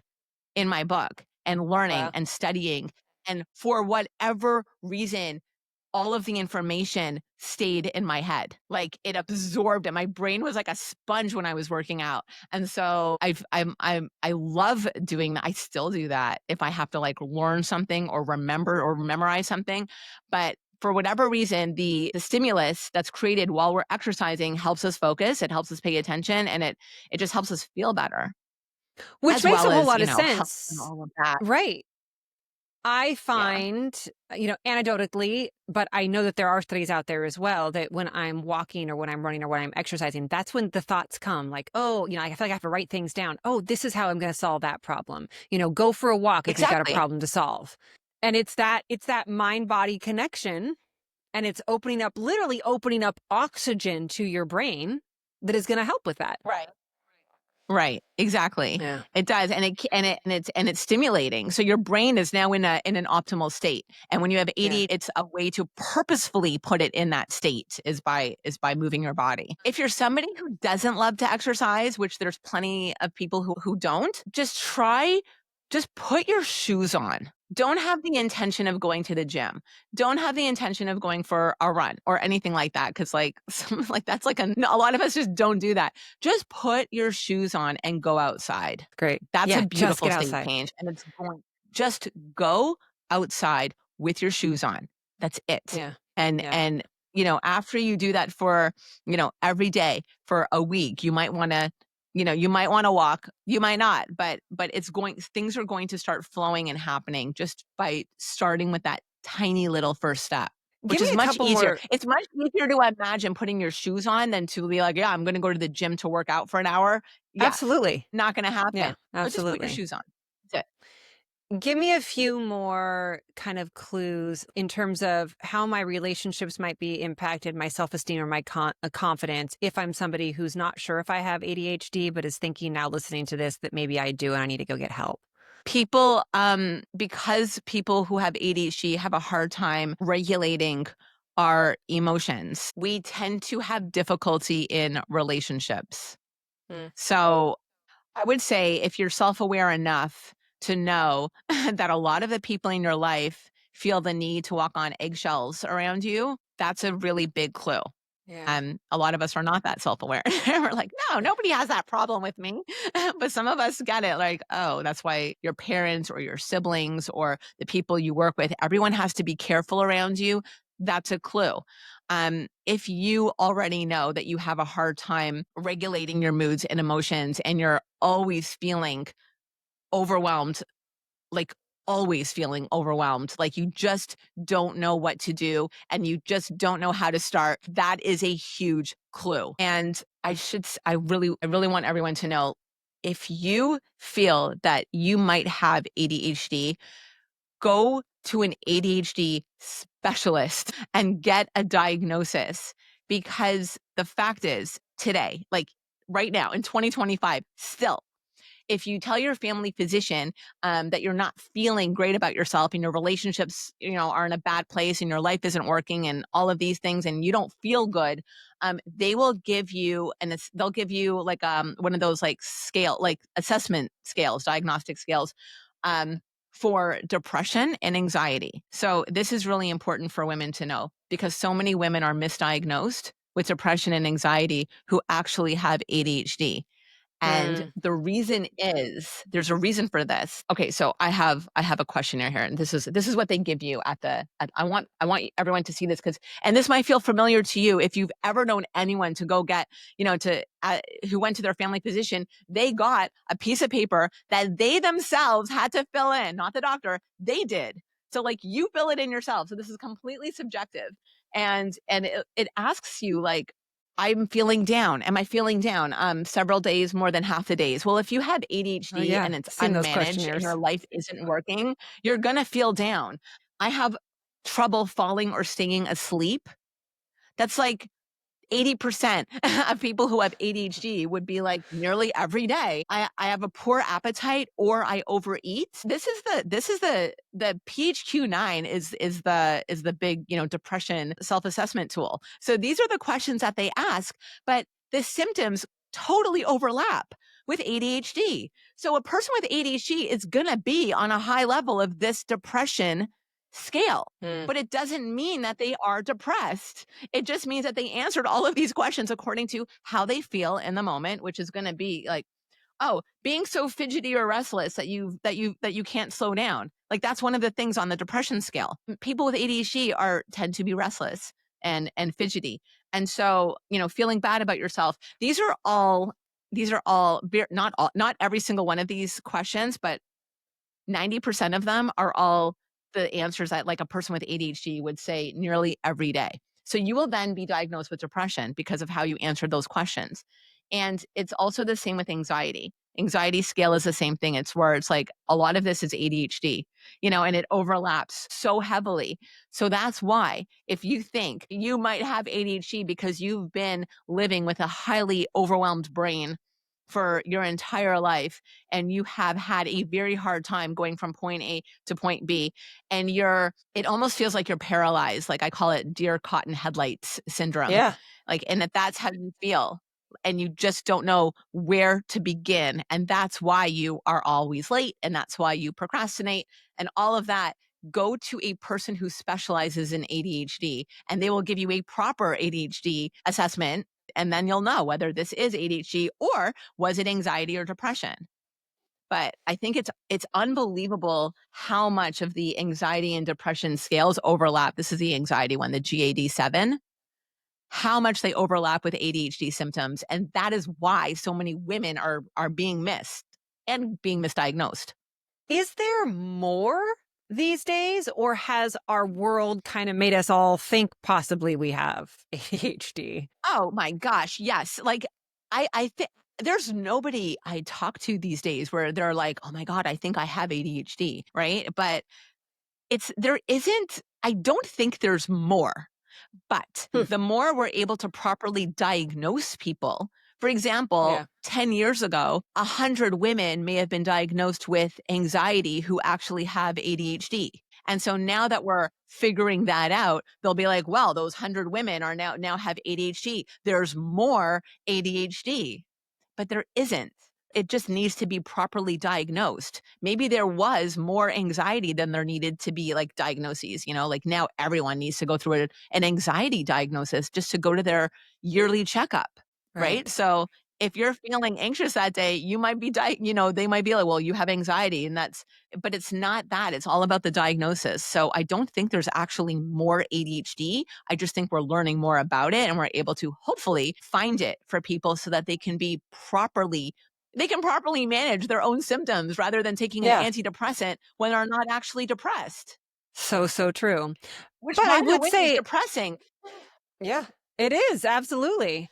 in my book and learning and studying. And for whatever reason, all of the information stayed in my head. Like it absorbed it. My brain was like a sponge when I was working out. And so I love doing that. I still do that if I have to like learn something or remember or memorize something. But for whatever reason, the stimulus that's created while we're exercising helps us focus. It helps us pay attention, and it just helps us feel better. Which makes a whole lot of sense. And all of that. Right. I find, anecdotally, but I know that there are studies out there as well, that when I'm walking or when I'm running or when I'm exercising, that's when the thoughts come like, I feel like I have to write things down. Oh, this is how I'm going to solve that problem. Go for a walk if you've got a problem to solve. And it's that mind-body connection, and it's literally opening up oxygen to your brain that is going to help with that. Right. Exactly. Yeah. It does. And it's stimulating. So your brain is now in an optimal state. And when you have ADHD, it's a way to purposefully put it in that state is by moving your body. If you're somebody who doesn't love to exercise, which there's plenty of people who don't, just try just put your shoes on. Don't have the intention of going to the gym. Don't have the intention of going for a run or anything like that. Cause like, that's like a lot of us just don't do that. Just put your shoes on and go outside. Great. That's Yeah, a just beautiful get state outside. change. And just go outside with your shoes on. That's it. Yeah. And, after you do that for, every day for a week, you might want to, you might want to walk, you might not, but things are going to start flowing and happening just by starting with that tiny little first step, which Give me is a much couple easier. more. It's much easier to imagine putting your shoes on than to be like, yeah, I'm going to go to the gym to work out for an hour. Yeah, Absolutely. not going to happen. Yeah, But just put your absolutely. shoes on. That's it. Give me a few more kind of clues in terms of how my relationships might be impacted, my self-esteem or my confidence, if I'm somebody who's not sure if I have ADHD, but is thinking now listening to this that maybe I do and I need to go get help. People, because people who have ADHD have a hard time regulating our emotions, we tend to have difficulty in relationships. Mm. So I would say if you're self-aware enough to know that a lot of the people in your life feel the need to walk on eggshells around you, that's a really big clue. Yeah. A lot of us are not that self-aware. We're like, no, nobody has that problem with me. But some of us get it like, oh, that's why your parents or your siblings or the people you work with, everyone has to be careful around you. That's a clue. If you already know that you have a hard time regulating your moods and emotions and you're always feeling overwhelmed, like always feeling overwhelmed, like you just don't know what to do and you just don't know how to start, that is a huge clue. And I really want everyone to know, if you feel that you might have ADHD, go to an ADHD specialist and get a diagnosis, because the fact is today, like right now in 2025, still, if you tell your family physician that you're not feeling great about yourself and your relationships, are in a bad place and your life isn't working and all of these things and you don't feel good, they will give you, they'll give you like one of those like assessment scales, diagnostic scales, for depression and anxiety. So this is really important for women to know, because so many women are misdiagnosed with depression and anxiety who actually have ADHD. And Mm. the reason is, there's a reason for this. Okay, so I have a questionnaire here, and this is what they give you I want everyone to see this, and this might feel familiar to you if you've ever known anyone to go get, who went to their family physician, they got a piece of paper that they themselves had to fill in, not the doctor, they did. So like you fill it in yourself. So this is completely subjective. And it asks you like, I'm feeling down. Am I feeling down? Several days, more than half the days. Well, if you have ADHD Oh, yeah. and it's Seen those unmanaged and questionnaires. your life isn't working, you're going to feel down. I have trouble falling or staying asleep. That's like 80% of people who have ADHD would be like nearly every day. I have a poor appetite or I overeat. This is the PHQ-9 is the big, depression self-assessment tool. So these are the questions that they ask, but the symptoms totally overlap with ADHD. So a person with ADHD is going to be on a high level of this depression scale, but it doesn't mean that they are depressed. It just means that they answered all of these questions according to how they feel in the moment, which is going to be like, oh, being so fidgety or restless that you can't slow down. Like that's one of the things on the depression scale. People with ADHD tend to be restless and fidgety. And so, feeling bad about yourself. These are all not every single one of these questions, but 90% of them are all the answers that like a person with ADHD would say nearly every day. So you will then be diagnosed with depression because of how you answered those questions. And it's also the same with anxiety. Anxiety scale is the same thing. It's where it's like a lot of this is ADHD, and it overlaps so heavily. So that's why if you think you might have ADHD because you've been living with a highly overwhelmed brain for your entire life and you have had a very hard time going from point A to point B, and it almost feels like you're paralyzed. Like I call it deer caught in headlights syndrome. Yeah. Like, and that's how you feel. and you just don't know where to begin. And that's why you are always late. And that's why you procrastinate and all of that. Go to a person who specializes in ADHD and they will give you a proper ADHD assessment. And then you'll know whether this is ADHD or was it anxiety or depression. But I think it's unbelievable how much of the anxiety and depression scales overlap. This is the anxiety one, the GAD-7, how much they overlap with ADHD symptoms. And that is why so many women are being missed and being misdiagnosed. Is there more these days, or has our world kind of made us all think possibly we have ADHD? Oh my gosh, yes. Like I think there's nobody I talk to these days where they're like, "Oh my god, I think I have ADHD," right? But there isn't, I don't think there's more. But Hmm. the more we're able to properly diagnose people, for example, Yeah. 10 years ago, 100 women may have been diagnosed with anxiety who actually have ADHD. And so now that we're figuring that out, they'll be like, well, those 100 women are now have ADHD. There's more ADHD, but there isn't. It just needs to be properly diagnosed. Maybe there was more anxiety than there needed to be like diagnoses, like now everyone needs to go through an anxiety diagnosis just to go to their yearly checkup, right? Right. So if you're feeling anxious that day, you might be, they might be like, well, you have anxiety but it's not that. It's all about the diagnosis. So I don't think there's actually more ADHD. I just think we're learning more about it and we're able to hopefully find it for people so that they can properly manage their own symptoms rather than taking an Yeah. antidepressant when they're not actually depressed, So true. which But I by the would way is say depressing. Yeah. it is, absolutely.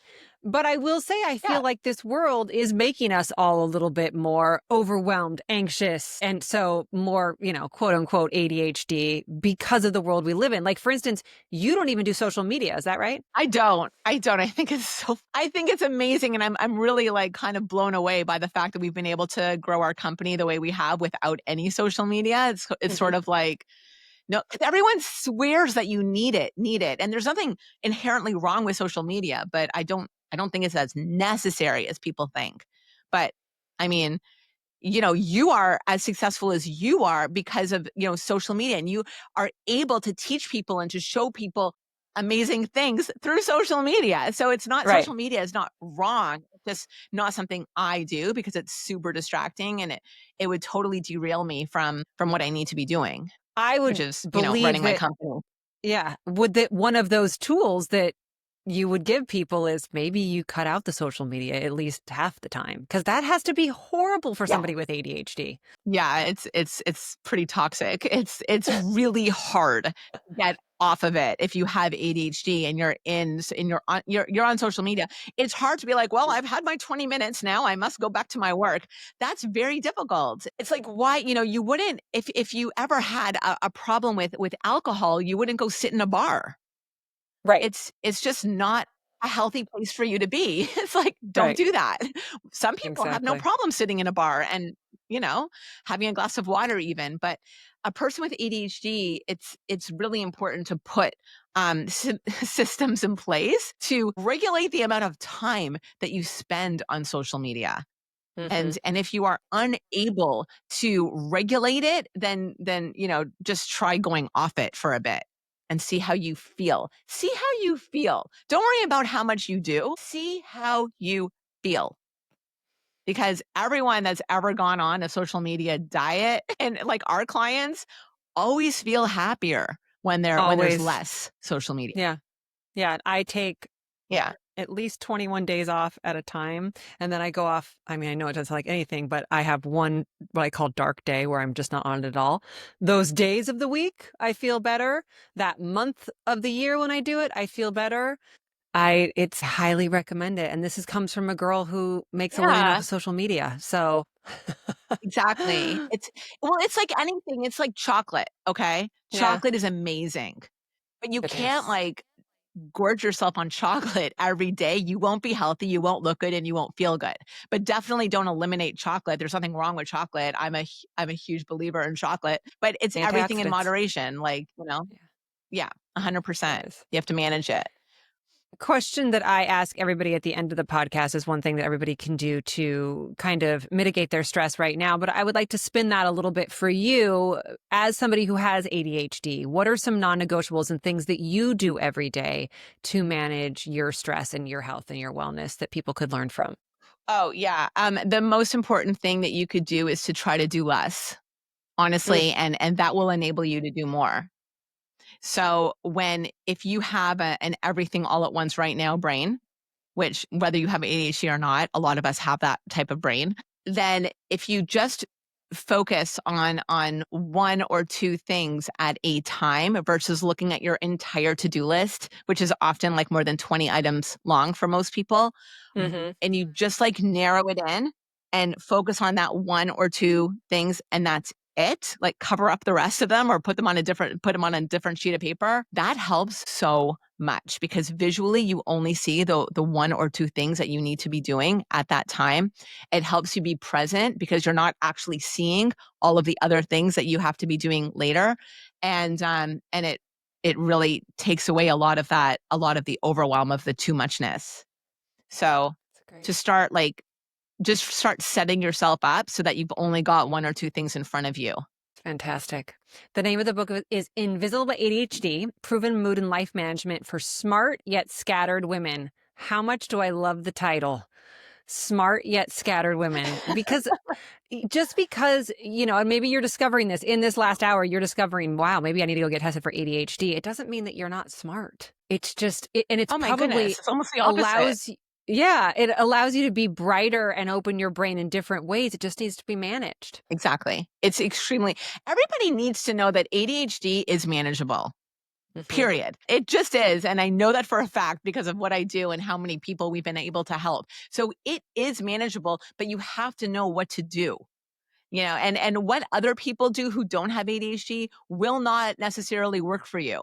But I will say, I Yeah. feel like this world is making us all a little bit more overwhelmed, anxious, and so more, quote unquote ADHD because of the world we live in. Like, for instance, you don't even do social media. Is that right? I don't. I think it's amazing. And I'm really like kind of blown away by the fact that we've been able to grow our company the way we have without any social media. It's Mhm. sort of like, no, 'cause everyone swears that you need it. And there's nothing inherently wrong with social media, but I don't think it's as necessary as people think. But I mean, you are as successful as you are because of, social media, and you are able to teach people and to show people amazing things through social media. So it's not, Right. social media is not wrong. It's just not something I do because it's super distracting and it would totally derail me from what I need to be doing, I which would is, believe running my that, company. yeah, would that one of those tools that you would give people is maybe you cut out the social media at least half the time, because that has to be horrible for Yeah. somebody with ADHD. Yeah, it's pretty toxic. It's really hard to get off of it if you have ADHD and you're on social media. It's hard to be like, well, I've had my 20 minutes now. I must go back to my work. That's very difficult. It's like why, you wouldn't, if you ever had a problem with alcohol, you wouldn't go sit in a bar. Right. It's just not a healthy place for you to be. It's like, don't Right. do that. Some people have no Exactly. problem sitting in a bar and, having a glass of water even, but a person with ADHD, it's really important to put systems in place to regulate the amount of time that you spend on social media. Mhm. And if you are unable to regulate it, then just try going off it for a bit and see how you feel. See how you feel. Don't worry about how much you do. See how you feel. Because everyone that's ever gone on a social media diet and like our clients always feel happier when there's Always. less social media. Yeah. Yeah. I take Yeah. at least 21 days off at a time. And then I go off. I mean, I know it doesn't like anything, but I have one, what I call dark day, where I'm just not on it at all. Those days of the week, I feel better. That month of the year when I do it, I feel better. It's highly recommended. And comes from a girl who makes a living off Yeah. of social media. So Exactly. It's like anything. It's like chocolate, okay? Yeah. Chocolate is amazing. But you It can't is. like gorge yourself on chocolate every day. You won't be healthy, you won't look good, and you won't feel good. But definitely don't eliminate chocolate. There's nothing wrong with chocolate. I'm a huge believer in chocolate, but it's everything in Antioxidants. moderation. Like, Yeah. yeah, It 100%. is. You have to manage it. Question that I ask everybody at the end of the podcast is one thing that everybody can do to kind of mitigate their stress right now. But I would like to spin that a little bit for you as somebody who has ADHD. What are some non-negotiables and things that you do every day to manage your stress and your health and your wellness that people could learn from? Oh, yeah. The most important thing that you could do is to try to do less, Mm, honestly, and that will enable you to do more. So if you have an everything all at once right now brain, which whether you have ADHD or not, a lot of us have that type of brain, then if you just focus on one or two things at a time versus looking at your entire to-do list, which is often like more than 20 items long for most people, hmm and you just like narrow it in and focus on that one or two things and that's it, like cover up the rest of them or put them on a different sheet of paper. That helps so much because visually you only see the one or two things that you need to be doing at that time. It helps you be present because you're not actually seeing all of the other things that you have to be doing later. And it really takes away a lot of the overwhelm of the too muchness. So That's great. to start just start setting yourself up so that you've only got one or two things in front of you. Fantastic. The name of the book is Invisible ADHD, Proven Mood and Life Management for Smart Yet Scattered Women. How much do I love the title? Smart Yet Scattered Women. Because just because, and maybe you're discovering this in this last hour, you're discovering, wow, maybe I need to go get tested for ADHD. It doesn't mean that you're not smart. It's just, and it's Oh my probably goodness, it's almost the opposite. allows, yeah, it allows you to be brighter and open your brain in different ways. It just needs to be managed. Exactly. It's extremely everybody needs to know that ADHD is manageable. hmm Period. It just is. And I know that for a fact because of what I do and how many people we've been able to help. So it is manageable, but you have to know what to do. And what other people do who don't have ADHD will not necessarily work for you.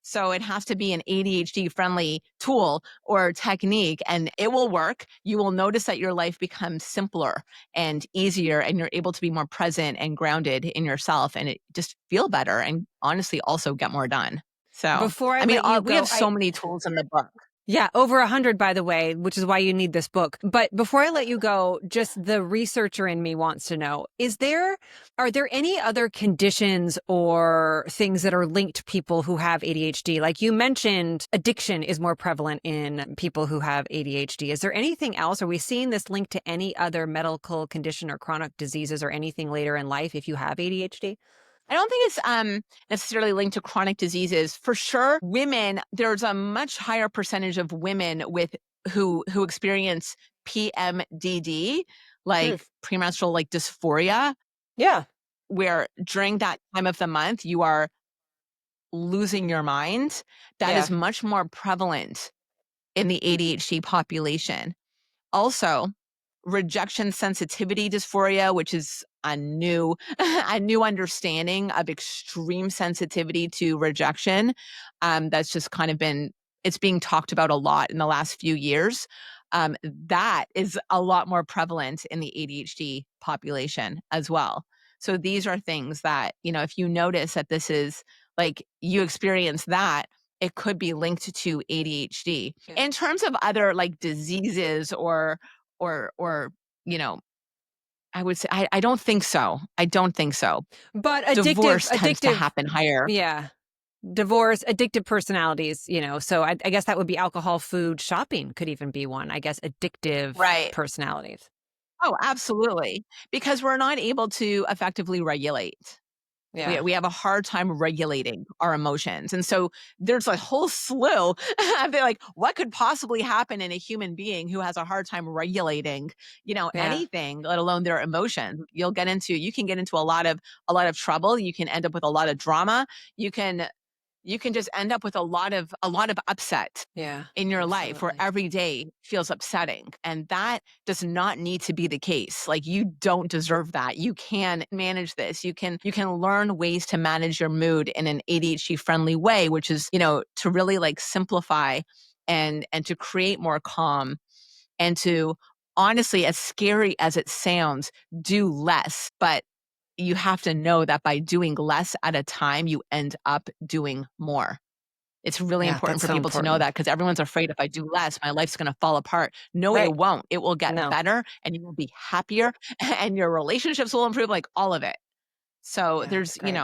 So it has to be an ADHD friendly tool or technique and it will work. You will notice that your life becomes simpler and easier and you're able to be more present and grounded in yourself and it just feel better and honestly also get more done. So, Before I I mean, let you we go, have so many tools in the book. yeah, over 100, by the way, which is why you need this book. But before I let you go, just the researcher in me wants to know, are there any other conditions or things that are linked to people who have ADHD? Like you mentioned, addiction is more prevalent in people who have ADHD. Is there anything else? Are we seeing this linked to any other medical condition or chronic diseases or anything later in life if you have ADHD? I don't think it's necessarily linked to chronic diseases. For sure, women, there's a much higher percentage of women with who experience PMDD, Hmm. like premenstrual like dysphoria, Yeah. where during that time of the month you are losing your mind. That Yeah. is much more prevalent in the ADHD population. Also, rejection sensitivity dysphoria, which is a new a new understanding of extreme sensitivity to rejection. That's just kind of been it's being talked about a lot in the last few years. That is a lot more prevalent in the ADHD population as well. So these are things that, if you notice that this is like you experience that, it could be linked to ADHD. Yeah. In terms of other like diseases or you know, I would say I don't think so. I don't think so. But Divorce tends to happen higher. yeah. Divorce, addictive personalities, so I guess that would be alcohol, food, shopping could even be one. I guess addictive Right. personalities. Oh, absolutely. Because we're not able to effectively regulate. We Yeah. we have a hard time regulating our emotions. And so there's a whole slew of like what could possibly happen in a human being who has a hard time regulating, Yeah. anything, let alone their emotions. You can get into a lot of trouble. You can end up with a lot of drama. You can you can just end up with a lot of upset Yeah. in your life where Absolutely. every day feels upsetting. And that does not need to be the case. Like you don't deserve that. You can manage this. You can learn ways to manage your mood in an ADHD friendly way, which is, to really like simplify and to create more calm and to honestly, as scary as it sounds, do less. But you have to know that by doing less at a time, you end up doing more. It's really Yeah, important that's for so people to know important. that, because everyone's afraid if I do less, my life's going to fall apart. No, Right. it won't. It will get No. better and you will be happier and your relationships will improve, like all of it. So Yeah, that's there's, great.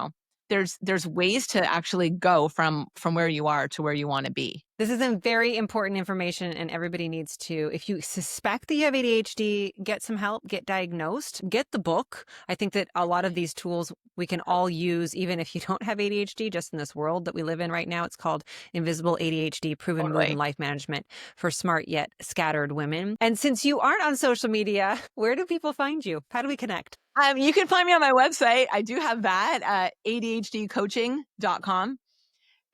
there's ways to actually go from where you are to where you want to be. This is a very important information, and everybody needs to, if you suspect that you have ADHD, get some help, get diagnosed, get the book. I think that a lot of these tools we can all use, even if you don't have ADHD, just in this world that we live in right now. It's called Invisible ADHD, Proven Mood and Totally. Life Management for Smart Yet Scattered Women. And since you aren't on social media, where do people find you? How do we connect? You can find me on my website. I do have that, ADHDcoaching.com.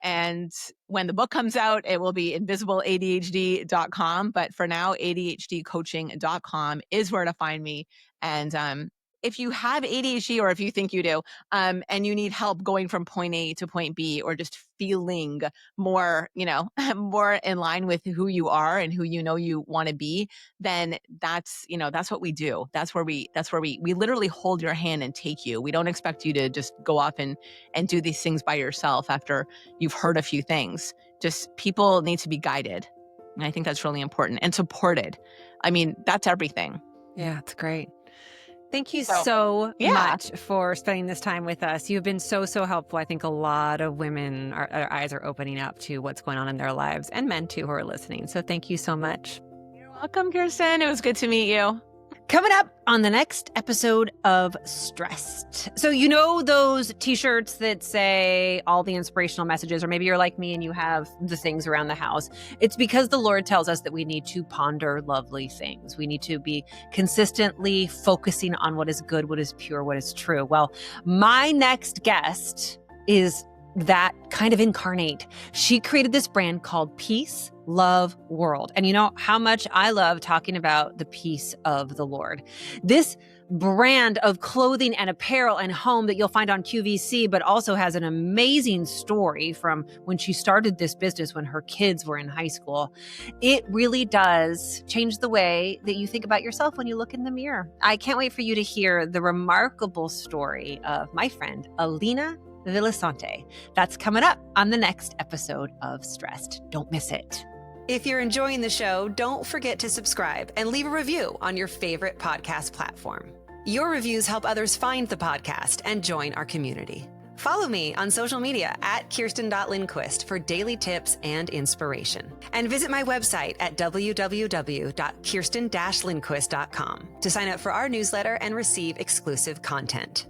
And when the book comes out, it will be invisibleadhd.com. But for now, ADHDcoaching.com is where to find me. And if you have ADHD, or if you think you do, and you need help going from point A to point B, or just feeling more, more in line with who you are and who you want to be, then that's what we do. That's where we literally hold your hand and take you. We don't expect you to just go off and do these things by yourself after you've heard a few things. Just people need to be guided. And I think that's really important, and supported. I mean, that's everything. Yeah, it's great. Thank you So, so yeah. much for spending this time with us. You've been so, so helpful. I think a lot of women, their eyes are opening up to what's going on in their lives, and men too who are listening. So thank you so much. You're welcome, Kerstin. It was good to meet you. Coming up on the next episode of StRest. So you know those t-shirts that say all the inspirational messages, or maybe you're like me and you have the things around the house. It's because the Lord tells us that we need to ponder lovely things. We need to be consistently focusing on what is good, what is pure, what is true. Well, my next guest is that kind of incarnate. She created this brand called Peace, Love, World. And you know how much I love talking about the peace of the Lord. This brand of clothing and apparel and home that you'll find on QVC, but also has an amazing story from when she started this business when her kids were in high school. It really does change the way that you think about yourself when you look in the mirror. I can't wait for you to hear the remarkable story of my friend, Alina Villasante. That's coming up on the next episode of StRest. Don't miss it. If you're enjoying the show, don't forget to subscribe and leave a review on your favorite podcast platform. Your reviews help others find the podcast and join our community. Follow me on social media at Kerstin.Lindquist for daily tips and inspiration. And visit my website at www.Kerstin-Lindquist.com to sign up for our newsletter and receive exclusive content.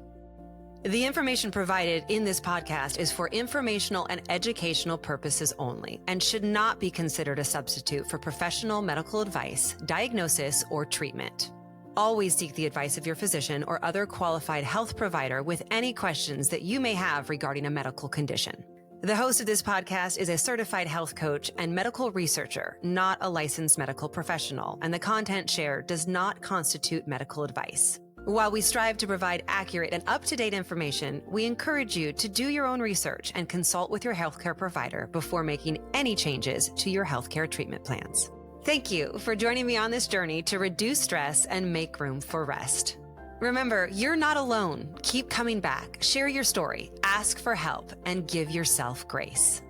The information provided in this podcast is for informational and educational purposes only and should not be considered a substitute for professional medical advice, diagnosis, or treatment. Always seek the advice of your physician or other qualified health provider with any questions that you may have regarding a medical condition. The host of this podcast is a certified health coach and medical researcher, not a licensed medical professional, and the content shared does not constitute medical advice. While we strive to provide accurate and up-to-date information, we encourage you to do your own research and consult with your healthcare provider before making any changes to your healthcare treatment plans. Thank you for joining me on this journey to reduce stress and make room for rest. Remember, you're not alone. Keep coming back, share your story, ask for help, and give yourself grace.